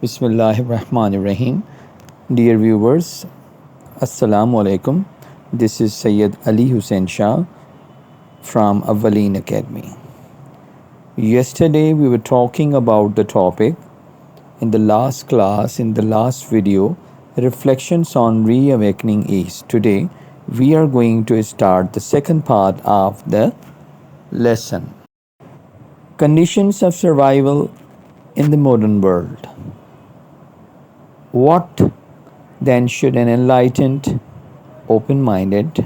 Bismillahirrahmanirrahim. Dear viewers, Assalamu alaikum. This is Sayyid Ali Hussain Shah from Awaleen Academy. Yesterday we were talking about the topic in the last class, in the last video, reflections on reawakening is. Today we are going to start the second part of the lesson. Conditions of survival in the modern world. What then should an enlightened, open-minded,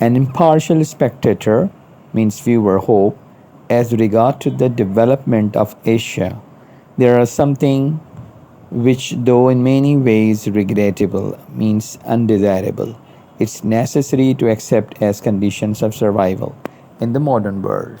an impartial spectator means viewer hope as regard to the development of Asia? There are something which, though in many ways regrettable, means undesirable. It's necessary to accept as conditions of survival in the modern world.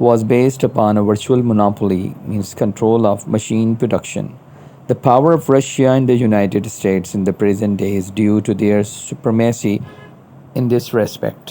was based upon a virtual monopoly, means control of machine production. The power of Russia and the United States in the present day is due to their supremacy in this respect.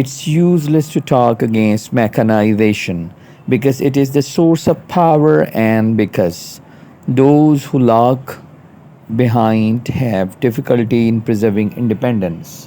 It's useless to talk against mechanization because it is the source of power and because those who lag behind have difficulty in preserving independence.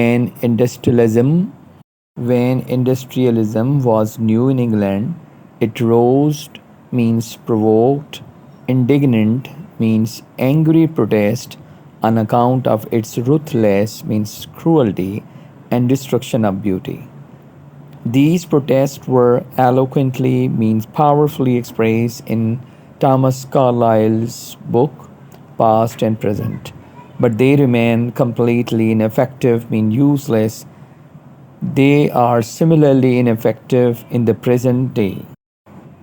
when industrialism was new in England, it roused means provoked, indignant means angry protest on account of its ruthless means cruelty and destruction of beauty. These protests were eloquently means powerfully expressed in Thomas Carlyle's book Past and Present, but they remain completely ineffective, mean useless. They are similarly ineffective in the present day.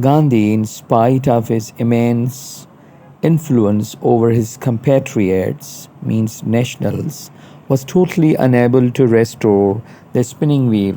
Gandhi, in spite of his immense influence over his compatriots, means nationals, was totally unable to restore the spinning wheel.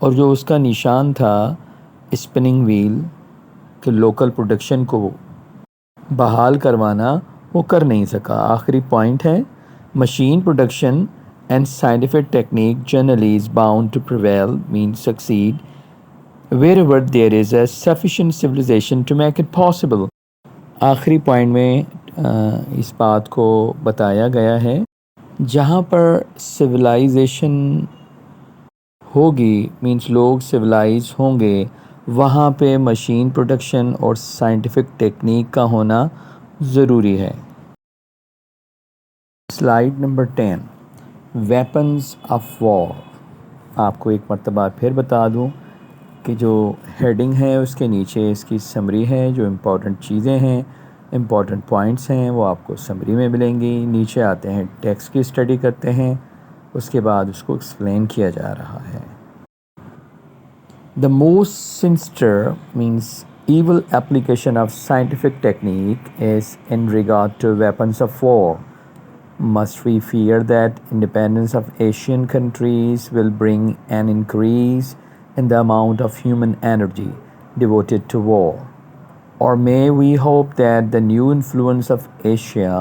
اور جو اس کا نشان تھا spinning well کہ local production کو بحال کروانا، وہ کر نہیں سکا۔ آخری پوائنٹ ہے machine production and scientific technique generally is bound to prevail men succeed wherever there is a sufficient civilization to make it possible۔ آخری پوائنٹ میں اس بات کو بتایا گیا ہے جہاں پر سویلائزیشن ہوگی مینس لوگ سویلائز ہوں گے، وہاں پہ مشین پروڈکشن اور سائنٹیفک ٹیکنیک کا ہونا ضروری ہے۔ Slide number 10 weapons of war. آپ کو ایک مرتبہ پھر بتا دوں کہ جو ہیڈنگ ہے اس کے نیچے اس کی سمری ہے، جو امپورٹنٹ چیزیں ہیں، امپورٹنٹ پوائنٹس ہیں وہ آپ کو سمری میں ملیں گی۔ نیچے آتے ہیں ٹیکسٹ کی اسٹڈی کرتے ہیں، اس کے بعد اس کو ایکسپلین کیا جا رہا ہے۔ The most sinister means evil application of scientific technique is in regard to weapons of war. Must we fear that independence of Asian countries will bring an increase in the amount of human energy devoted to war? Or may we hope that the new influence of Asia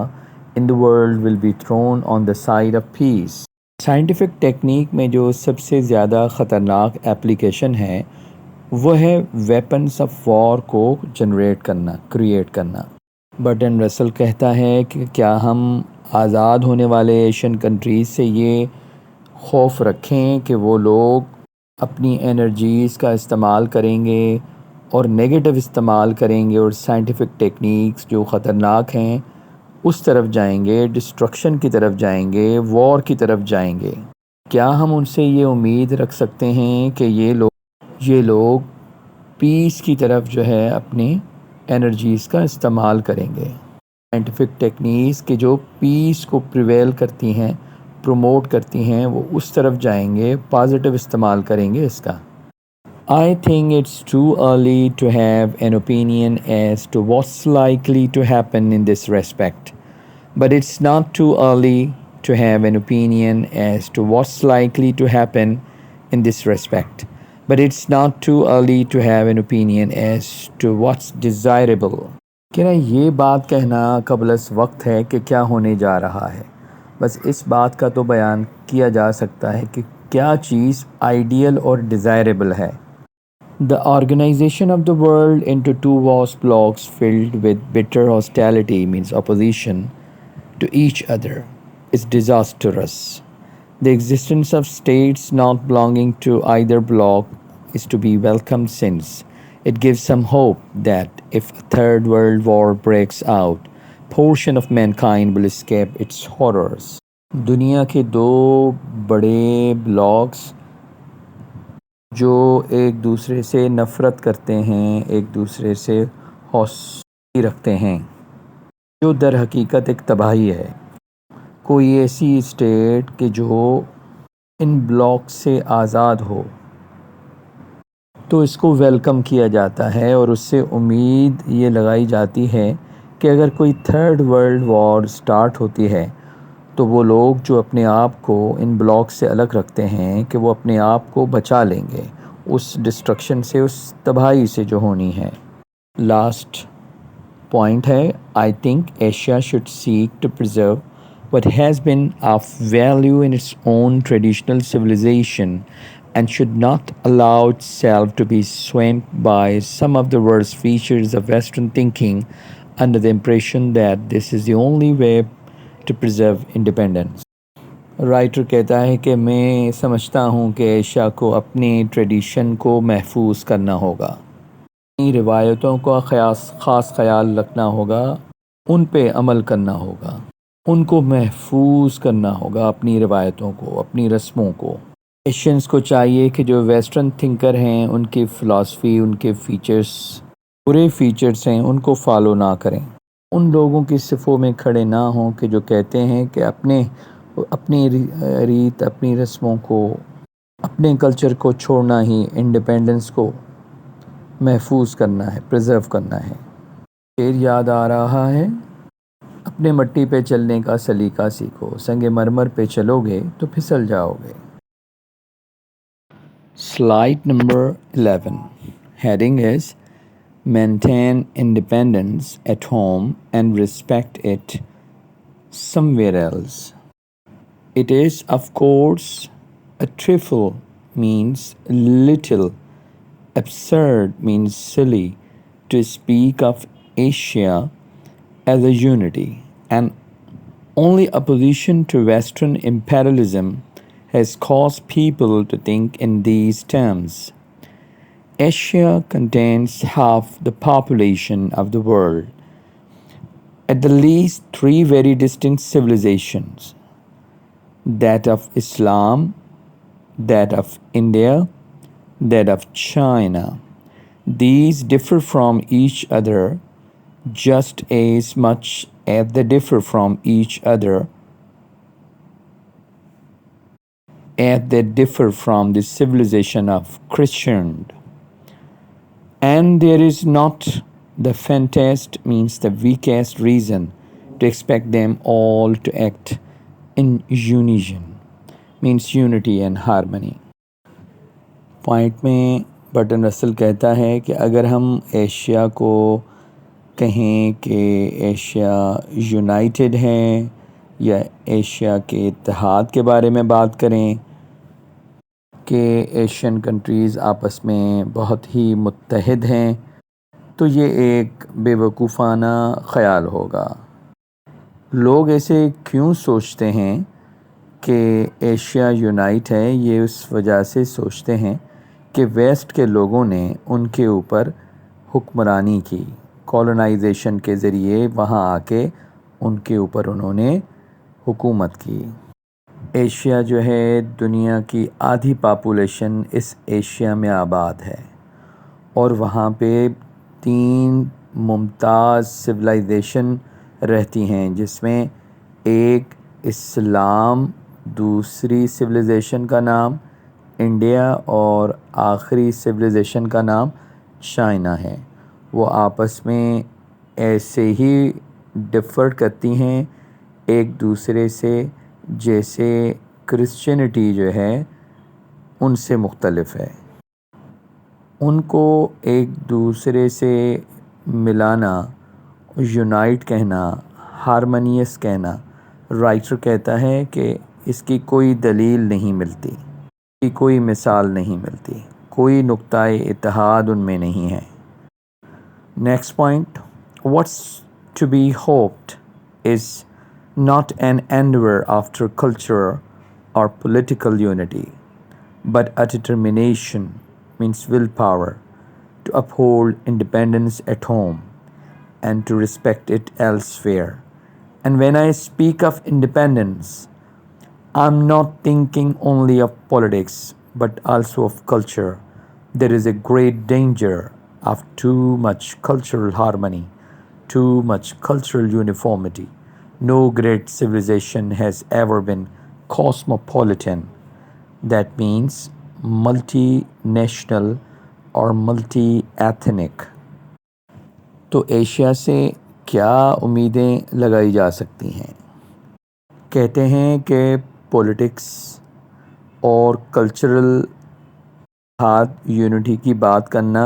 in the world will be thrown on the side of peace؟ Scientific technique میں جو سب سے زیادہ خطرناک application ہے وہ ہے weapons of وار کو generate کرنا، کریٹ کرنا۔ برٹرینڈ رسل کہتا ہے کہ کیا ہم آزاد ہونے والے ایشین کنٹریز سے یہ خوف رکھیں کہ وہ لوگ اپنی انرجیز کا استعمال کریں گے اور نیگیٹو استعمال کریں گے اور سائنٹیفک ٹیکنیکس جو خطرناک ہیں اس طرف جائیں گے، ڈسٹرکشن کی طرف جائیں گے، وار کی طرف جائیں گے؟ کیا ہم ان سے یہ امید رکھ سکتے ہیں کہ یہ لوگ پیس کی طرف جو ہے اپنی انرجیز کا استعمال کریں گے؟ سائنٹیفک ٹیکنیکس کے جو پیس کو پریویل کرتی ہیں، پروموٹ کرتی ہیں، وہ اس طرف جائیں گے، پازیٹیو استعمال کریں گے اس کا۔ I think it's too early to have an opinion as to what's likely to happen in this respect, but it's not too early to have an opinion as to what's likely to happen in this respect, but it's not too early to have an opinion as to what's desirable۔ کیا یہ بات کہنا قبل از وقت ہے کہ کیا ہونے جا رہا ہے؟ بس اس بات کا تو بیان کیا جا سکتا ہے کہ کیا چیز آئیڈیل اور ڈیزائربل ہے۔ The organization of the world into two vast blocks filled with bitter hostility means opposition to each other is disastrous. The existence of states not belonging to either bloc is to be welcomed since it gives some hope that if a third world war breaks out, portion of mankind will escape its horrors۔ دنیا کے دو بڑے blocks جو ایک دوسرے سے نفرت کرتے ہیں، ایک دوسرے سے ہاسٹیلٹی رکھتے ہیں، جو در حقیقت ایک تباہی ہے۔ کوئی ایسی اسٹیٹ کہ جو ان بلاک سے آزاد ہو تو اس کو ویلکم کیا جاتا ہے اور اس سے امید یہ لگائی جاتی ہے کہ اگر کوئی تھرڈ ورلڈ وار سٹارٹ ہوتی ہے تو وہ لوگ جو اپنے آپ کو ان بلاک سے الگ رکھتے ہیں کہ وہ اپنے آپ کو بچا لیں گے اس ڈسٹرکشن سے، اس تباہی سے جو ہونی ہے۔ لاسٹ پوائنٹ ہے I think Asia should seek to preserve what has been of value in its own traditional civilization and should not allow itself to be swamped by some of the worst features of Western thinking under the impression that this is the only way to preserve independence۔ Writer کہتا ہے کہ میں سمجھتا ہوں کہ Asia کو اپنی tradition کو محفوظ کرنا ہوگا، اپنی روایتوں کا خاص خیال رکھنا ہوگا، ان پہ عمل کرنا ہوگا، ان کو محفوظ کرنا ہوگا، اپنی روایتوں کو، اپنی رسموں کو۔ ایشینس کو چاہیے کہ جو ویسٹرن تھنکر ہیں ان کی فلاسفی، ان کے فیچرز، برے فیچرز ہیں، ان کو فالو نہ کریں، ان لوگوں کی صفوں میں کھڑے نہ ہوں کہ جو کہتے ہیں کہ اپنی ریت، اپنی رسموں کو، اپنے کلچر کو چھوڑنا ہی انڈیپینڈنس کو محفوظ کرنا ہے، پریزرو کرنا ہے۔ شعر یاد آ رہا ہے، اپنے مٹی پہ چلنے کا سلیقہ سیکھو، سنگ مرمر پہ چلو گے تو پھسل جاؤ گے۔ Slide number 11. Heading is Maintain independence at home and respect it somewhere else. It is, of course, a trifle means little, absurd means silly to speak of Asia as a unity, and only opposition to Western imperialism has caused people to think in these terms. Asia contains half the population of the world, at the least three very distinct civilizations, that of Islam, that of India, that of China. These differ from each other just as much as they differ from each other as they differ from the civilization of Christian. And there is not the faintest means the weakest reason to expect them all to act in unison, means unity and harmony. Point میں برٹن Russell کہتا ہے کہ اگر ہم Asia کو کہیں کہ Asia United ہے یا ایشیا کے اتحاد کے بارے میں بات کریں کہ ایشین کنٹریز آپس میں بہت ہی متحد ہیں، تو یہ ایک بے وقوفانہ خیال ہوگا۔ لوگ ایسے کیوں سوچتے ہیں کہ ایشیا یونائٹ ہے؟ یہ اس وجہ سے سوچتے ہیں کہ ویسٹ کے لوگوں نے ان کے اوپر حکمرانی کی، کولونائزیشن کے ذریعے وہاں آ کے ان کے اوپر انہوں نے حکومت کی۔ ایشیا جو ہے دنیا کی آدھی پاپولیشن اس ایشیا میں آباد ہے، اور وہاں پہ 3 ممتاز سویلائزیشن رہتی ہیں، جس میں ایک اسلام، دوسری سویلائزیشن کا نام انڈیا، اور آخری سویلائزیشن کا نام چائنا ہے۔ وہ آپس میں ایسے ہی ڈفر کرتی ہیں ایک دوسرے سے جیسے کرسچینٹی جو ہے ان سے مختلف ہے۔ ان کو ایک دوسرے سے ملانا، یونائٹ کہنا، ہارمونیس کہنا، رائٹر کہتا ہے کہ اس کی کوئی دلیل نہیں ملتی، کی کوئی مثال نہیں ملتی، کوئی نقطۂ اتحاد ان میں نہیں ہے۔ Next point, what's to be hoped is not an endeavor after culture or political unity, but a determination, means willpower, to uphold independence at home and to respect it elsewhere. And when I speak of independence, I'm not thinking only of politics, but also of culture. There is a great danger of too much cultural harmony, too much cultural uniformity. No great civilization has ever been cosmopolitan. That means multinational or multi-ethnic. تو Asia سے کیا امیدیں لگائی جا سکتی ہیں؟ کہتے ہیں کہ پولیٹکس اور کلچرل اتحاد یونٹی کی بات کرنا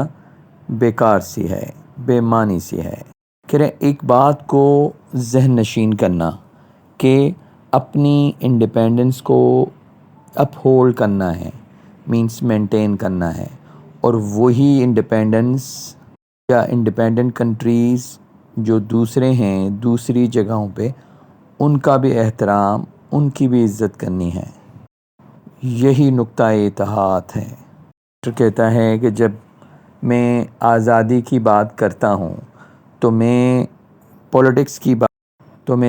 بیکار سی ہے، بے معنی سی ہے۔ کہہ رہے ایک بات کو ذہن نشین کرنا کہ اپنی انڈیپینڈنس کو اپ ہولڈ کرنا ہے، مینس مینٹین کرنا ہے، اور وہی انڈیپینڈنس یا انڈیپینڈنٹ کنٹریز جو دوسرے ہیں دوسری جگہوں پہ ان کا بھی احترام، ان کی بھی عزت کرنی ہے۔ یہی نقطۂ اتحاد ہے۔ کہتا ہے کہ جب میں آزادی کی بات کرتا ہوں تو میں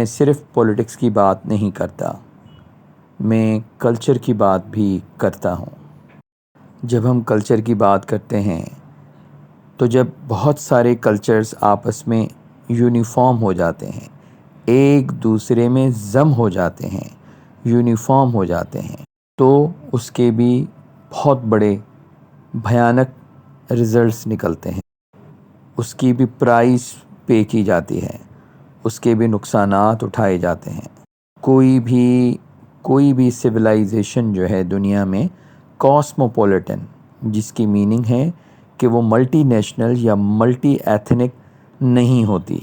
صرف پولیٹکس کی بات نہیں کرتا، میں کلچر کی بات بھی کرتا ہوں۔ جب ہم کلچر کی بات کرتے ہیں تو جب بہت سارے کلچرز آپس میں یونیفارم ہو جاتے ہیں، ایک دوسرے میں ضم ہو جاتے ہیں، یونیفارم ہو جاتے ہیں، تو اس کے بھی بہت بڑے بھیانک رزلٹس نکلتے ہیں، اس کی بھی پرائز پے کی جاتی ہے، اس کے بھی نقصانات اٹھائے جاتے ہیں۔ کوئی بھی سویلائزیشن جو ہے دنیا میں کاسموپولیٹن جس کی میننگ ہے کہ وہ ملٹی نیشنل یا ملٹی ایتھنک نہیں ہوتی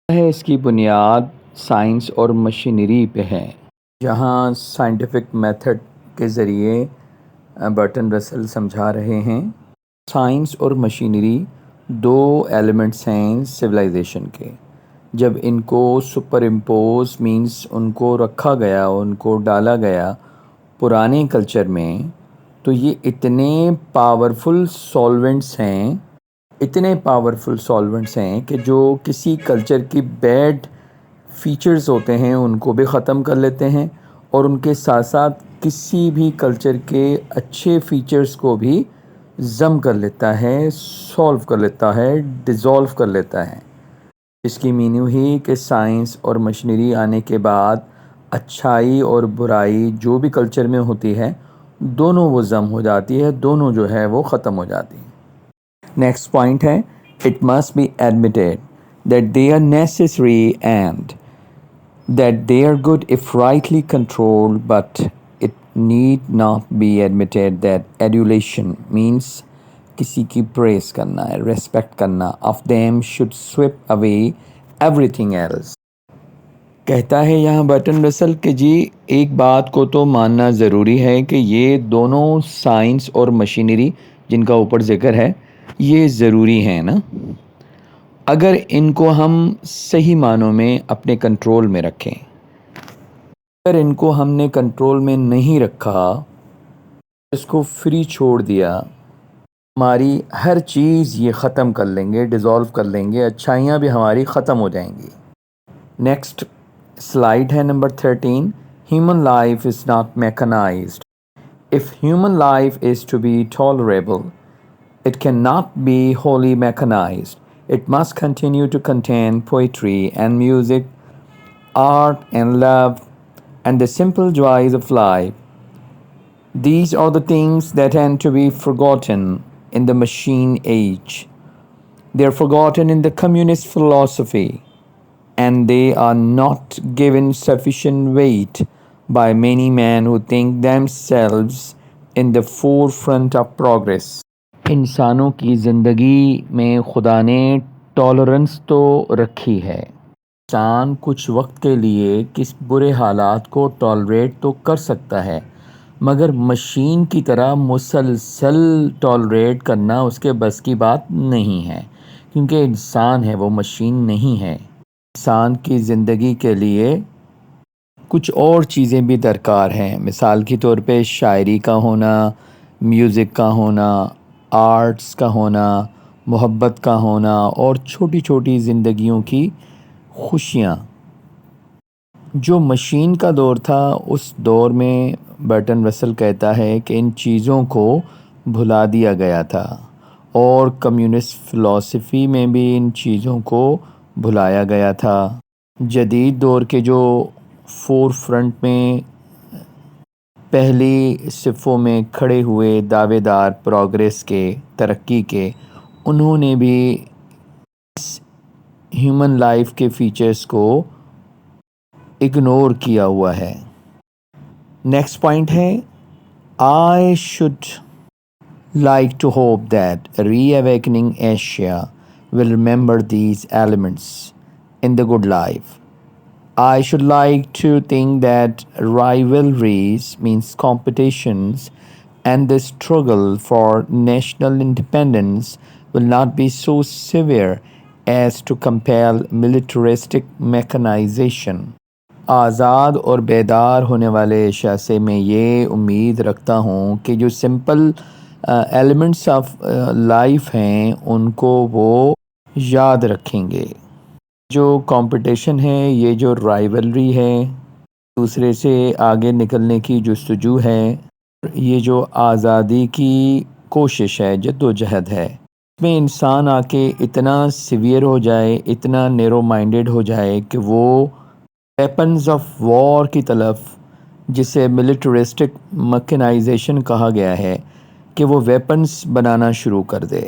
ہے. اس کی بنیاد سائنس اور مشینری پہ ہے. جہاں سائنٹیفک میتھڈ کے ذریعے برٹن رسل سمجھا رہے ہیں سائنس اور مشینری دو ایلیمنٹس ہیں سویلائزیشن کے. جب ان کو سپر امپوز مینس ان کو رکھا گیا ان کو ڈالا گیا پرانے کلچر میں تو یہ اتنے پاورفل سولونٹس ہیں کہ جو کسی کلچر کی بیڈ فیچرز ہوتے ہیں ان کو بھی ختم کر لیتے ہیں اور ان کے ساتھ ساتھ کسی بھی کلچر کے اچھے فیچرز کو بھی ضم کر لیتا ہے سولو کر لیتا ہے ڈیزولو کر لیتا ہے. اس کی میننگ ہی کہ سائنس اور مشینری آنے کے بعد اچھائی اور برائی جو بھی کلچر میں ہوتی ہے دونوں وہ ضم ہو جاتی ہے دونوں جو ہے وہ ختم ہو جاتی ہیں. نیکسٹ پوائنٹ ہے it must be admitted that they are necessary and that they are good if rightly controlled, but it need not be admitted that adulation means کسی کی پریز کرنا ہے ریسپیکٹ کرنا of them should sweep away everything else. کہتا ہے یہاں برٹن رسل کہ جی ایک بات کو تو ماننا ضروری ہے کہ یہ دونوں سائنس اور مشینری جن کا اوپر ذکر ہے یہ ضروری ہیں نا اگر ان کو ہم صحیح معنوں میں اپنے کنٹرول میں رکھیں. اگر ان کو ہم نے کنٹرول میں نہیں رکھا اس کو فری چھوڑ دیا ہماری ہر چیز یہ ختم کر لیں گے ڈیزولو کر لیں گے اچھائیاں بھی ہماری ختم ہو جائیں گی. نیکسٹ سلائیڈ ہے number 13. Human life is not mechanised. If human life is to be tolerable, it cannot be wholly mechanized. It must continue to contain poetry and music, art and love, and the simple joys of life. These are the things that tend to be forgotten in the machine age. They are forgotten in the communist philosophy, and they are not given sufficient weight by many men who think themselves in the forefront of progress. انسانوں کی زندگی میں خدا نے tolerance تو رکھی ہے. انسان کچھ وقت کے لیے کس برے حالات کو ٹالریٹ تو کر سکتا ہے مگر مشین کی طرح مسلسل ٹالریٹ کرنا اس کے بس کی بات نہیں ہے کیونکہ انسان ہے وہ مشین نہیں ہے. انسان کی زندگی کے لیے کچھ اور چیزیں بھی درکار ہیں. مثال کے طور پہ شاعری کا ہونا میوزک کا ہونا آرٹس کا ہونا محبت کا ہونا اور چھوٹی چھوٹی زندگیوں کی خوشیاں. جو مشین کا دور تھا اس دور میں برٹن رسل کہتا ہے کہ ان چیزوں کو بھلا دیا گیا تھا اور کمیونسٹ فلسفی میں بھی ان چیزوں کو بھلایا گیا تھا. جدید دور کے جو فور فرنٹ میں پہلی صفوں میں کھڑے ہوئے دعوے دار پروگریس کے ترقی کے انہوں نے بھی اس ہیومن لائف کے فیچرز کو اگنور کیا ہوا ہے. نیکسٹ پوائنٹ ہے I should like to hope that Reawakening Asia will remember these elements in the good life. I should like to think that rivalries means competitions and the struggle for national independence will not be so severe as to compel militaristic mechanization. آزاد اور بیدار ہونے والے Asia سے میں یہ امید رکھتا ہوں کہ جو سمپل ایلیمنٹس آف لائف ہیں ان کو وہ یاد رکھیں گے. جو کمپٹیشن ہے یہ جو رائیولری ہے دوسرے سے آگے نکلنے کی جستجو ہے یہ جو آزادی کی کوشش ہے جد و جہد ہے اس میں انسان آ کے اتنا سیویئر ہو جائے اتنا نیرو مائنڈڈ ہو جائے کہ وہ ویپنز آف وار کی طرف جسے ملٹرسٹک مکینائزیشن کہا گیا ہے کہ وہ ویپنز بنانا شروع کر دے.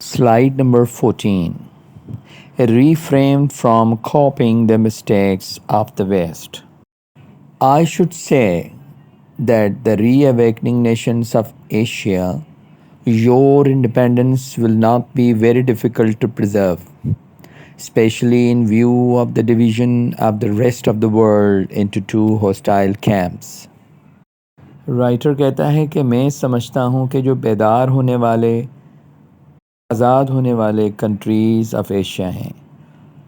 Slide number 14. Refrain from copying the mistakes of the West. I should say that the reawakening nations of Asia, your independence will not be very difficult to preserve, especially in view of the division of the rest of the world into two hostile camps. Writer کہتا ہے کہ میں سمجھتا ہوں کہ جو بیدار ہونے والے آزاد ہونے والے کنٹریز آف ایشیا ہیں،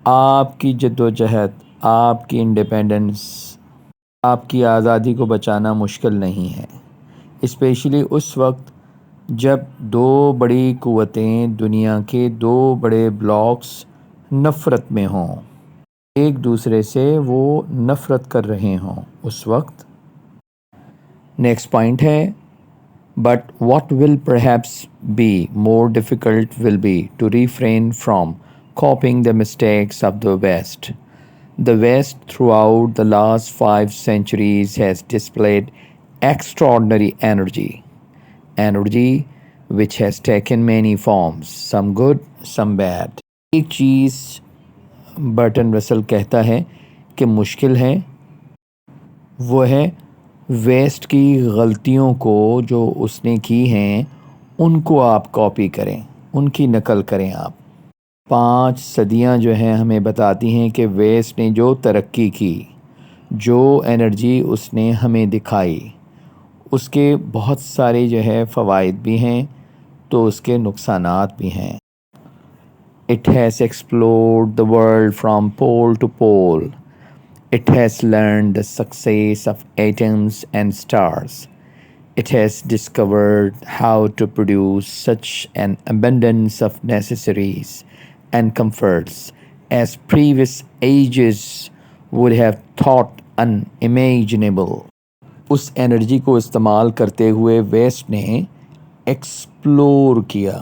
آپ کی جد و جہد، آپ کی انڈیپینڈنس، آپ کی آزادی کو بچانا مشکل نہیں ہے، اسپیشلی اس وقت جب دو بڑی قوتیں دنیا کے دو بڑے بلاکس نفرت میں ہوں، ایک دوسرے سے وہ نفرت کر رہے ہوں اس وقت۔ نیکسٹ پوائنٹ ہے But what will perhaps be more difficult will be to refrain from copying the mistakes of the West. The West, throughout the last 5 centuries, has displayed extraordinary energy which has taken many forms, some good, some bad. ایک چیز برٹن Russell کہتا ہے کہ مشکل ہے، وہ ہے waste کی غلطیوں کو جو اس نے کی ہیں ان کو آپ کاپی کریں، ان کی نقل کریں۔ آپ 5 صدیاں جو ہیں ہمیں بتاتی ہیں کہ ویسٹ نے جو ترقی کی، جو انرجی اس نے ہمیں دکھائی، اس کے بہت سارے جو ہے فوائد بھی ہیں تو اس کے نقصانات بھی ہیں۔ It has explored the world from pole to pole. It has learned the success of atoms and stars. It has discovered how to produce such an abundance of necessaries and comforts as previous ages would have thought unimaginable. اس energy کو استعمال کرتے ہوئے waste نے explore کیا،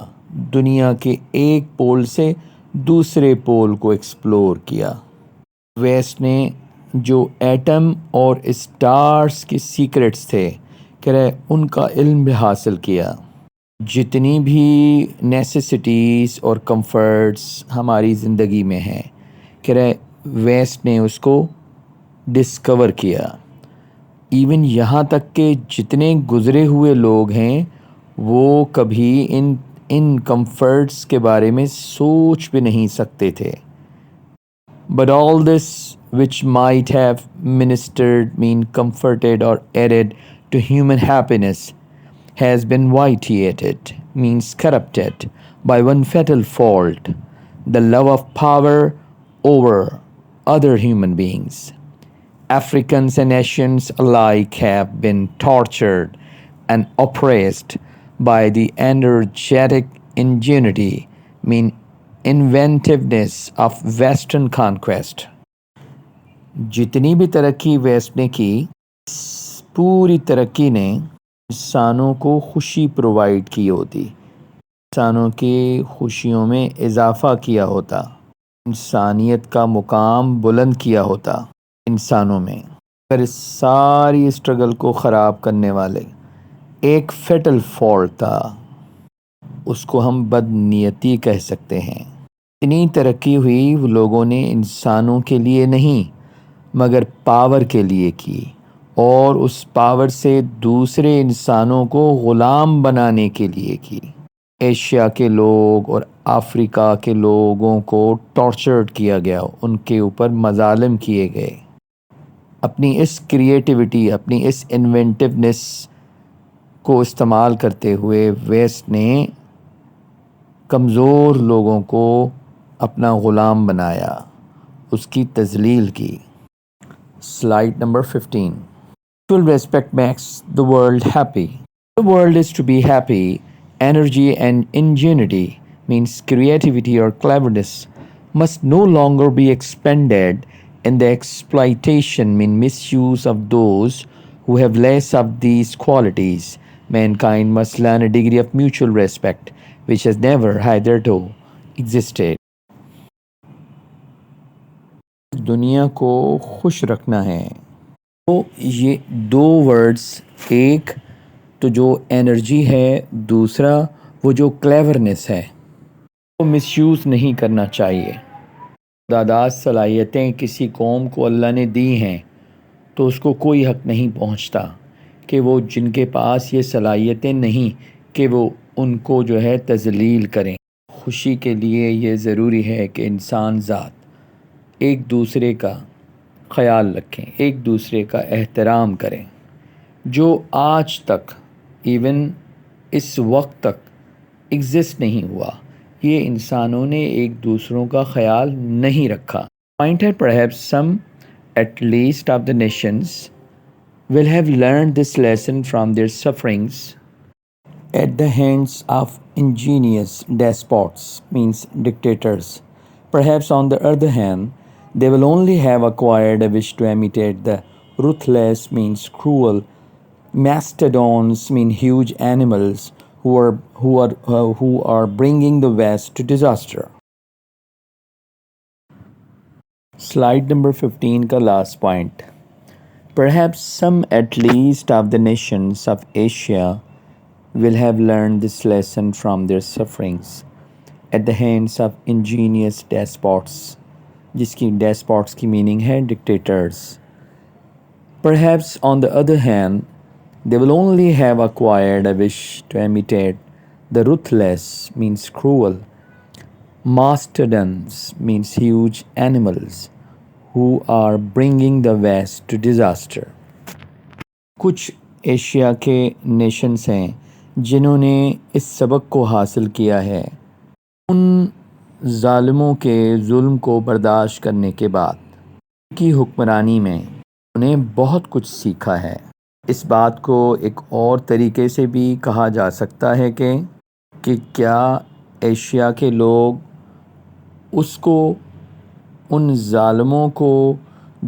دنیا کے ایک پول سے دوسرے پول کو ایکسپلور کیا۔ ویسٹ نے جو ایٹم اور اسٹارز کے سیکرٹس تھے کہ ان کا علم بھی حاصل کیا۔ جتنی بھی نیسیسٹیز اور کمفرٹس ہماری زندگی میں ہیں کہ ویسٹ نے اس کو ڈسکور کیا۔ ایون یہاں تک کہ جتنے گزرے ہوئے لوگ ہیں وہ کبھی ان کمفرٹس کے بارے میں سوچ بھی نہیں سکتے تھے۔ But all this which might have comforted or added to human happiness has been vitiated, means corrupted, by one fatal fault, the love of power over other human beings. Africans and Asians alike have been tortured and oppressed by the energetic ingenuity, inventiveness of western conquest. جتنی بھی ترقی waste نے کی، پوری ترقی نے انسانوں کو خوشی پرووائڈ کی ہوتی، انسانوں کی خوشیوں میں اضافہ کیا ہوتا، انسانیت کا مقام بلند کیا ہوتا انسانوں میں، پر اس ساری اسٹرگل کو خراب کرنے والے ایک فیٹل فالٹ تھا، اس کو ہم بد نیتی کہہ سکتے ہیں۔ اتنی ترقی ہوئی وہ لوگوں نے انسانوں کے لیے نہیں مگر پاور کے لیے کی، اور اس پاور سے دوسرے انسانوں کو غلام بنانے کے لیے کی۔ ایشیا کے لوگ اور افریقہ کے لوگوں کو ٹارچرڈ کیا گیا، ان کے اوپر مظالم کیے گئے۔ اپنی اس کریٹیوٹی، اپنی اس انوینٹیونیس کو استعمال کرتے ہوئے ویسٹ نے کمزور لوگوں کو اپنا غلام بنایا، اس کی تذلیل کی۔ Slide number 15. Mutual respect makes the world happy. The world is to be happy. Energy and ingenuity, means creativity or cleverness, must no longer be expended in the exploitation, misuse of those who have less of these qualities. Mankind must learn a degree of mutual respect, which has never hitherto existed. دنیا کو خوش رکھنا ہے تو یہ دو words, ایک تو جو انرجی ہے، دوسرا وہ جو کلیورنس ہے، وہ مس یوز نہیں کرنا چاہیے۔ تعداد صلاحیتیں کسی قوم کو اللہ نے دی ہیں تو اس کو کوئی حق نہیں پہنچتا کہ وہ جن کے پاس یہ صلاحیتیں نہیں کہ وہ ان کو جو ہے تذلیل کریں. خوشی کے لیے یہ ضروری ہے کہ انسان ذات ایک دوسرے کا خیال رکھیں، ایک دوسرے کا احترام کریں. جو آج تک ایون اس وقت تک ایگزسٹ نہیں ہوا، یہ انسانوں نے ایک دوسروں کا خیال نہیں رکھا. پوائنٹ ہے perhaps some at least of the nations will have learned this lesson from their sufferings at the hands of ingenious despots, means dictators. Perhaps on the other hand, they will only have acquired a wish to imitate the ruthless, means cruel, mastodons, mean huge animals who are bringing the West to disaster. Slide number 15 کا last point. Perhaps some at least of the nations of Asia will have learned this lesson from their sufferings at the hands of ingenious despots, جس کی despots کی meaning ہے dictators. Perhaps on the other hand, they will only have acquired a wish to imitate the ruthless, means cruel, mastodons, means huge animals, who are bringing the West to disaster. کچھ Asia کے nations ہیں جنہوں نے اس سبق کو حاصل کیا ہے ان ظالموں کے ظلم کو برداشت کرنے کے بعد. ان کی حکمرانی میں انہیں بہت کچھ سیکھا ہے. اس بات کو ایک اور طریقے سے بھی کہا جا سکتا ہے کہ کیا ایشیا کے لوگ اس کو، ان ظالموں کو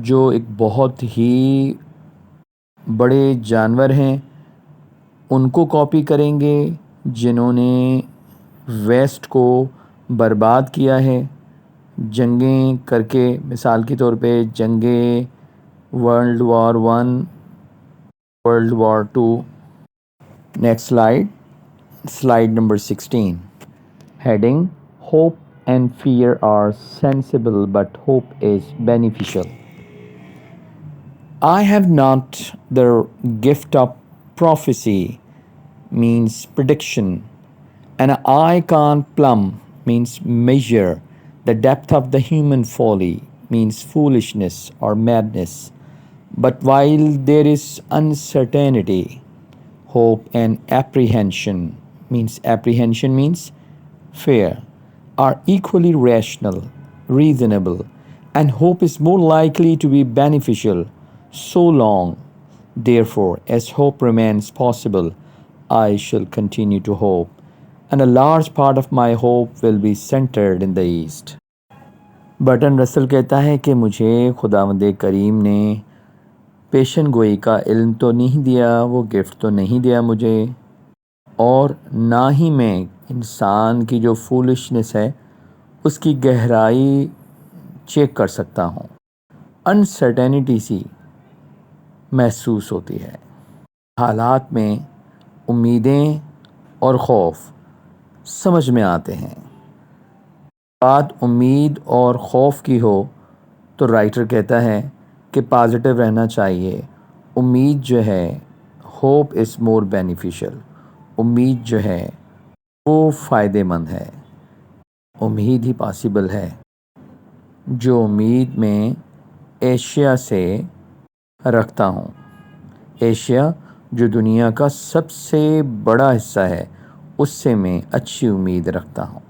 جو ایک بہت ہی بڑے جانور ہیں، ان کو کاپی کریں گے جنہوں نے ویسٹ کو برباد کیا ہے جنگیں کر کے. مثال کے طور پہ جنگیں world war 1، world war 2. Next slide number 16. Heading: hope and fear are sensible, but hope is beneficial. I have not the gift of prophecy, means prediction, and I can't plumb, means measure, the depth of the human folly, means foolishness or madness. But while there is uncertainty, hope and apprehension means fear, are equally rational, reasonable, and hope is more likely to be beneficial. So long, therefore, as hope remains possible, I shall continue to hope, and a large part of my hope will be centered in the East. Bertrand Russell کہتا ہے کہ مجھے خداوند کریم نے پیشن گوئی کا علم تو نہیں دیا، وہ گفٹ تو نہیں دیا مجھے، اور نہ ہی میں انسان کی جو فولشنس ہے اس کی گہرائی چیک کر سکتا ہوں. انسرٹینٹی سی محسوس ہوتی ہے. حالات میں امیدیں اور خوف سمجھ میں آتے ہیں. بات امید اور خوف کی ہو تو رائٹر کہتا ہے کہ پازیٹیو رہنا چاہیے. امید جو ہے، ہوپ از مور بینیفیشل، امید جو ہے وہ فائدے مند ہے. امید ہی پاسبل ہے. جو امید میں ایشیا سے رکھتا ہوں، ایشیا جو دنیا کا سب سے بڑا حصہ ہے، اس سے میں اچھی امید رکھتا ہوں.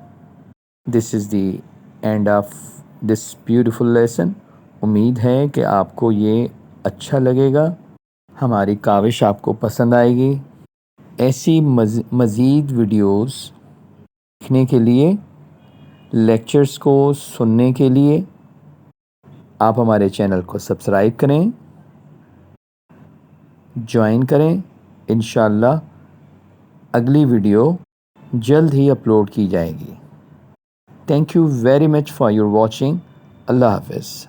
This is the end of this beautiful lesson. امید ہے کہ آپ کو یہ اچھا لگے گا، ہماری کاوش آپ کو پسند آئے گی. ایسی مزید ویڈیوز دیکھنے کے لیے، لیکچرز کو سننے کے لیے آپ ہمارے چینل کو سبسکرائب کریں، جوائن کریں. انشاءاللہ اگلی ویڈیو جلد ہی اپلوڈ کی جائے گی. Thank you very much for your watching. اللہ حافظ.